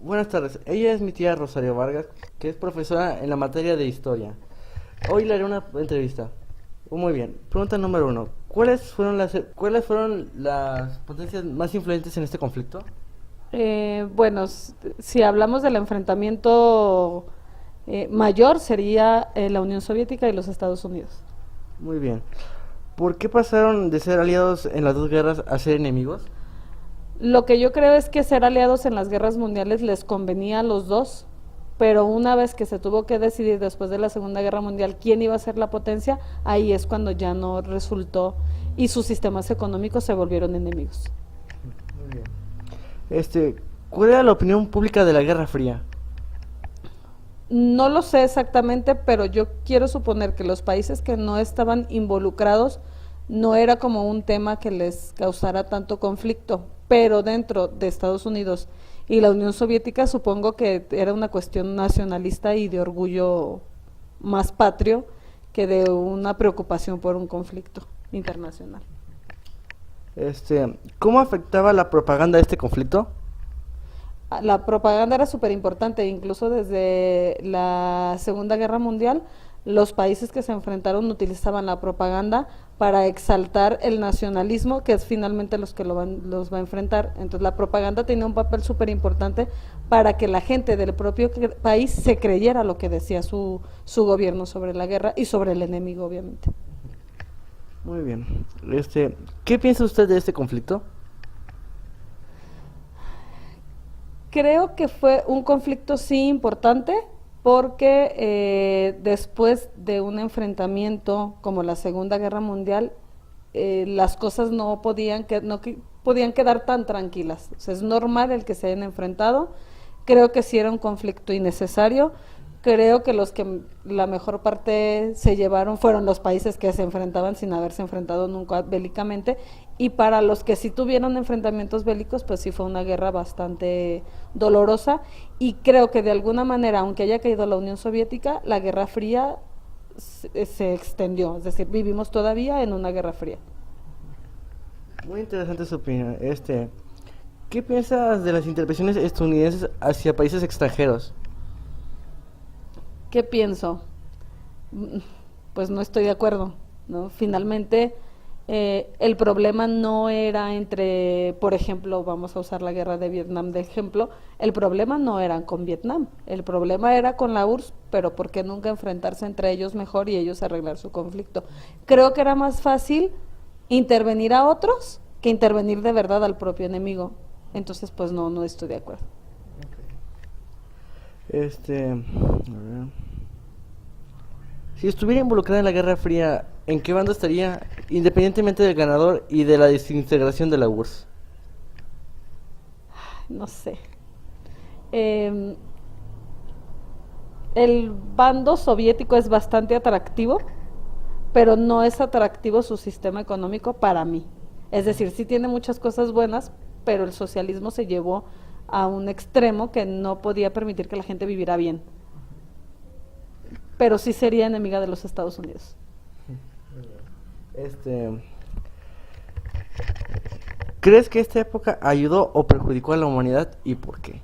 Buenas tardes, ella es mi tía Rosario Vargas, que es profesora en la materia de historia. Hoy le haré una entrevista. Muy bien, pregunta número uno. ¿Cuáles fueron las potencias más influyentes en este conflicto? Bueno, si hablamos del enfrentamiento mayor, sería la Unión Soviética y los Estados Unidos. Muy bien. ¿Por qué pasaron de ser aliados en las dos guerras a ser enemigos? Lo que yo creo es que ser aliados en las guerras mundiales les convenía a los dos, pero una vez que se tuvo que decidir después de la Segunda Guerra Mundial quién iba a ser la potencia, ahí es cuando ya no resultó y sus sistemas económicos se volvieron enemigos. Muy bien. ¿Cuál era la opinión pública de la Guerra Fría? No lo sé exactamente, pero yo quiero suponer que los países que no estaban involucrados no era como un tema que les causara tanto conflicto, pero dentro de Estados Unidos y la Unión Soviética supongo que era una cuestión nacionalista y de orgullo más patrio que de una preocupación por un conflicto internacional. ¿Cómo afectaba la propaganda este conflicto? La propaganda era súper importante, incluso desde la Segunda Guerra Mundial, los países que se enfrentaron utilizaban la propaganda para exaltar el nacionalismo, que es finalmente los que los va a enfrentar. Entonces la propaganda tenía un papel súper importante para que la gente del propio país se creyera lo que decía su gobierno sobre la guerra y sobre el enemigo, obviamente. Muy bien. ¿Qué piensa usted de este conflicto? Creo que fue un conflicto sí importante porque después de un enfrentamiento como la Segunda Guerra Mundial, las cosas no podían quedar tan tranquilas. O sea, es normal el que se hayan enfrentado. Creo que sí era un conflicto innecesario. Creo que los que la mejor parte se llevaron fueron los países que se enfrentaban sin haberse enfrentado nunca bélicamente, y para los que sí tuvieron enfrentamientos bélicos, pues sí fue una guerra bastante dolorosa, y creo que de alguna manera, aunque haya caído la Unión Soviética, la Guerra Fría se extendió, es decir, vivimos todavía en una Guerra Fría. Muy interesante su opinión. ¿Qué piensas de las intervenciones estadounidenses hacia países extranjeros? ¿Qué pienso? Pues no estoy de acuerdo, ¿no? Finalmente, el problema no era entre, por ejemplo, vamos a usar la guerra de Vietnam de ejemplo, el problema no era con Vietnam, el problema era con la URSS, pero ¿por qué nunca enfrentarse entre ellos mejor y ellos arreglar su conflicto? Creo que era más fácil intervenir a otros que intervenir de verdad al propio enemigo. Entonces, pues no estoy de acuerdo. A ver. Si estuviera involucrada en la Guerra Fría, ¿en qué bando estaría, independientemente del ganador y de la desintegración de la URSS? No sé. El bando soviético es bastante atractivo, pero no es atractivo su sistema económico para mí. Es decir, sí tiene muchas cosas buenas, pero el socialismo se llevó a un extremo que no podía permitir que la gente viviera bien. Pero sí sería enemiga de los Estados Unidos. ¿Crees que esta época ayudó o perjudicó a la humanidad y por qué?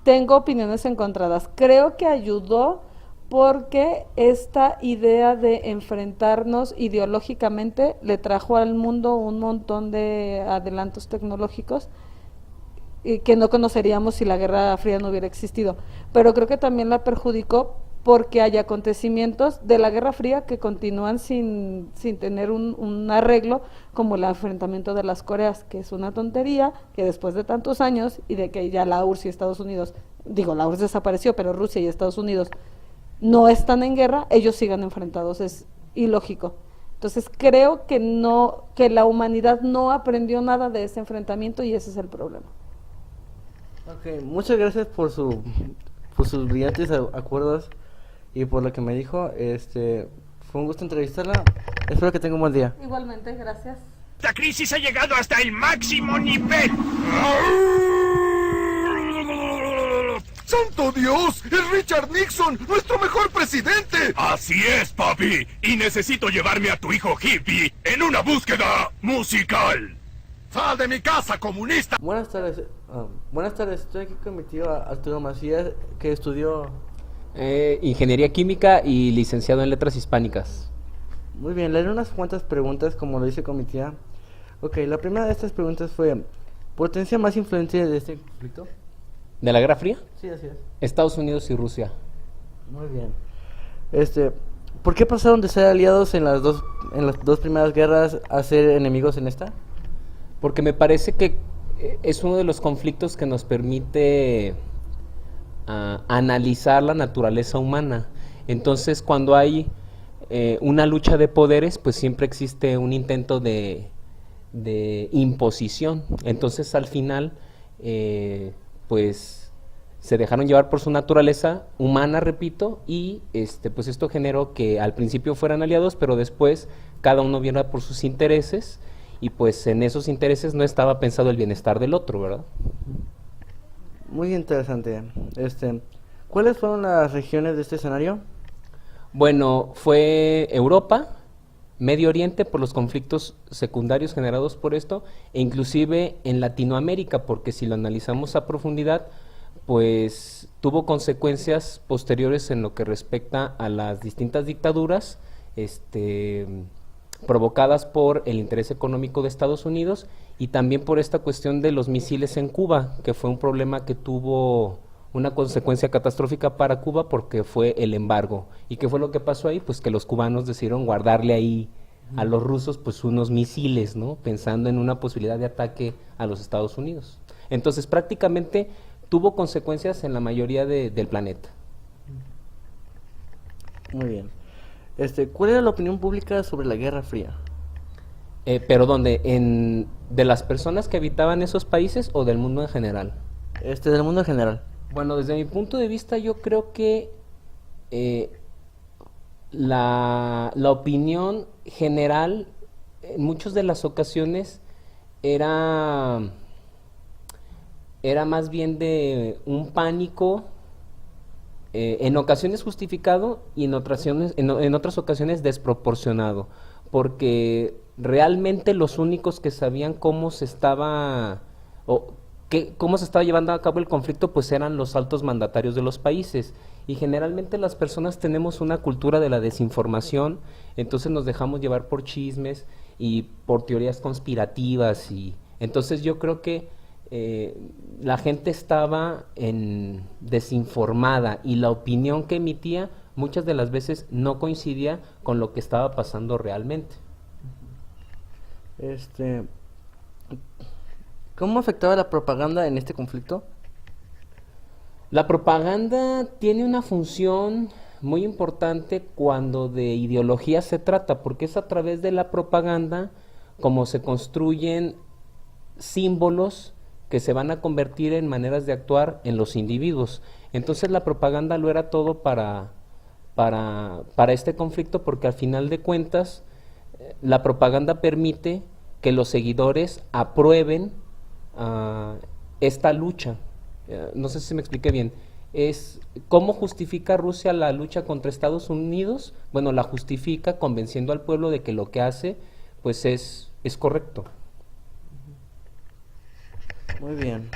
Tengo opiniones encontradas. Creo que ayudó porque esta idea de enfrentarnos ideológicamente le trajo al mundo un montón de adelantos tecnológicos que no conoceríamos si la Guerra Fría no hubiera existido. Pero creo que también la perjudicó porque hay acontecimientos de la Guerra Fría que continúan sin tener un arreglo, como el enfrentamiento de las Coreas, que es una tontería, que después de tantos años y de que ya la URSS y Estados Unidos, digo, la URSS desapareció, pero Rusia y Estados Unidos no están en guerra, ellos sigan enfrentados, es ilógico. Entonces creo que la humanidad no aprendió nada de ese enfrentamiento y ese es el problema. Ok, muchas gracias por sus brillantes acuerdos y por lo que me dijo. Fue un gusto entrevistarla. Espero que tenga un buen día. Igualmente, gracias. Esta crisis ha llegado hasta el máximo nivel. ¡Santo Dios! ¡Es Richard Nixon, nuestro mejor presidente! Así es, papi. Y necesito llevarme a tu hijo hippie en una búsqueda musical. ¡Sal de mi casa, comunista! Buenas tardes. Buenas tardes, estoy aquí con mi tío Arturo Macías, que estudió... Ingeniería química y licenciado en letras hispánicas. Muy bien, le haré unas cuantas preguntas, como lo hice con mi tía. Ok, la primera de estas preguntas fue, ¿potencia más influente de este conflicto? ¿De la Guerra Fría? Sí, así es. Estados Unidos y Rusia. Muy bien. ¿Por qué pasaron de ser aliados en las dos primeras guerras a ser enemigos en esta? Porque me parece que es uno de los conflictos que nos permite analizar la naturaleza humana. Entonces, cuando hay una lucha de poderes, pues siempre existe un intento de imposición. Entonces, al final, pues se dejaron llevar por su naturaleza humana, repito, y pues esto generó que al principio fueran aliados, pero después cada uno viera por sus intereses, y pues en esos intereses no estaba pensado el bienestar del otro, ¿verdad? Muy interesante. ¿Cuáles fueron las regiones de este escenario? Bueno, fue Europa, Medio Oriente por los conflictos secundarios generados por esto, e inclusive en Latinoamérica, porque si lo analizamos a profundidad, pues tuvo consecuencias posteriores en lo que respecta a las distintas dictaduras, provocadas por el interés económico de Estados Unidos y también por esta cuestión de los misiles en Cuba, que fue un problema que tuvo una consecuencia catastrófica para Cuba porque fue el embargo. ¿Y qué fue lo que pasó ahí? Pues que los cubanos decidieron guardarle ahí a los rusos pues unos misiles, ¿no? Pensando en una posibilidad de ataque a los Estados Unidos. Entonces prácticamente tuvo consecuencias en la mayoría del planeta. Muy bien. ¿Cuál era la opinión pública sobre la Guerra Fría? Pero ¿dónde? ¿De las personas que habitaban esos países o del mundo en general? Del mundo en general. Bueno, desde mi punto de vista yo creo que la opinión general en muchas de las ocasiones era más bien de un pánico, en ocasiones justificado y en otras ocasiones desproporcionado, porque realmente los únicos que sabían cómo se estaba llevando a cabo el conflicto pues eran los altos mandatarios de los países, y generalmente las personas tenemos una cultura de la desinformación, entonces nos dejamos llevar por chismes y por teorías conspirativas, y entonces yo creo que la gente estaba desinformada y la opinión que emitía muchas de las veces no coincidía con lo que estaba pasando realmente. ¿Cómo afectaba la propaganda en este conflicto? La propaganda tiene una función muy importante cuando de ideología se trata, porque es a través de la propaganda como se construyen símbolos que se van a convertir en maneras de actuar en los individuos. Entonces la propaganda lo era todo para este conflicto, porque al final de cuentas la propaganda permite que los seguidores aprueben esta lucha. No sé si me expliqué bien. ¿Cómo justifica Rusia la lucha contra Estados Unidos? Bueno, la justifica convenciendo al pueblo de que lo que hace pues es correcto. Muy bien.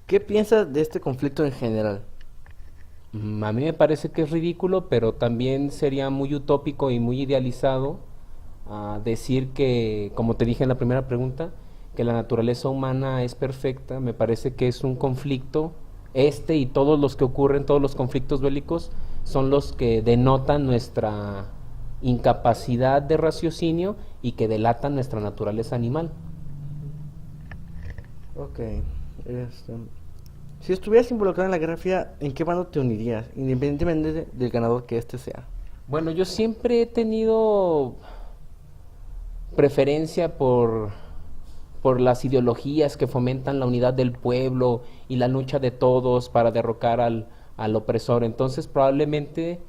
¿Qué piensas de este conflicto en general? A mí me parece que es ridículo, pero también sería muy utópico y muy idealizado decir que, como te dije en la primera pregunta, que la naturaleza humana es perfecta. Me parece que es un conflicto, y todos los que ocurren, todos los conflictos bélicos, son los que denotan nuestra incapacidad de raciocinio y que delatan nuestra naturaleza animal. Ok. Si estuvieras involucrado en la Guerra Fría, ¿en qué bando te unirías, independientemente del ganador que sea? Bueno, yo siempre he tenido preferencia por las ideologías que fomentan la unidad del pueblo y la lucha de todos para derrocar al opresor. Entonces probablemente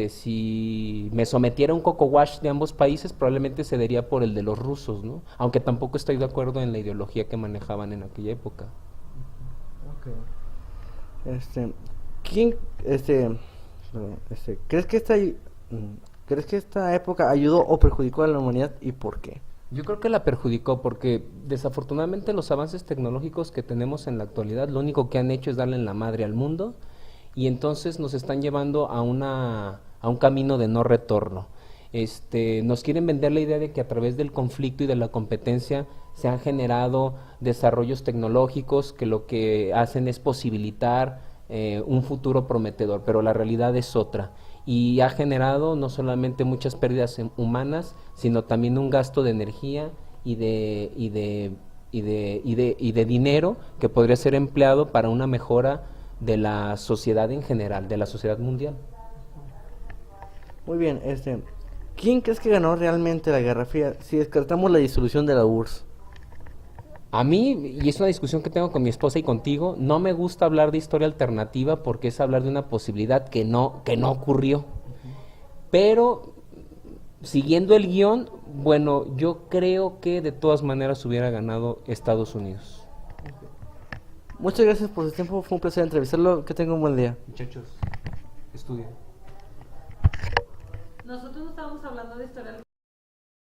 si me sometiera a un coco wash de ambos países, probablemente cedería por el de los rusos, ¿no? Aunque tampoco estoy de acuerdo en la ideología que manejaban en aquella época. Okay. ¿Crees que esta época ayudó o perjudicó a la humanidad y por qué? Yo creo que la perjudicó porque desafortunadamente los avances tecnológicos que tenemos en la actualidad lo único que han hecho es darle en la madre al mundo y entonces nos están llevando a un camino de no retorno. Nos quieren vender la idea de que a través del conflicto y de la competencia se han generado desarrollos tecnológicos que lo que hacen es posibilitar un futuro prometedor, pero la realidad es otra y ha generado no solamente muchas pérdidas humanas, sino también un gasto de energía y de dinero que podría ser empleado para una mejora de la sociedad en general, de la sociedad mundial. Muy bien, ¿quién crees que ganó realmente la Guerra Fría si descartamos la disolución de la URSS? A mí, y es una discusión que tengo con mi esposa y contigo, no me gusta hablar de historia alternativa porque es hablar de una posibilidad que no ocurrió. Pero, siguiendo el guión, bueno, yo creo que de todas maneras hubiera ganado Estados Unidos. Muchas gracias por su tiempo, fue un placer entrevistarlo, que tenga un buen día. Muchachos, estudien. Nosotros no estábamos hablando de historia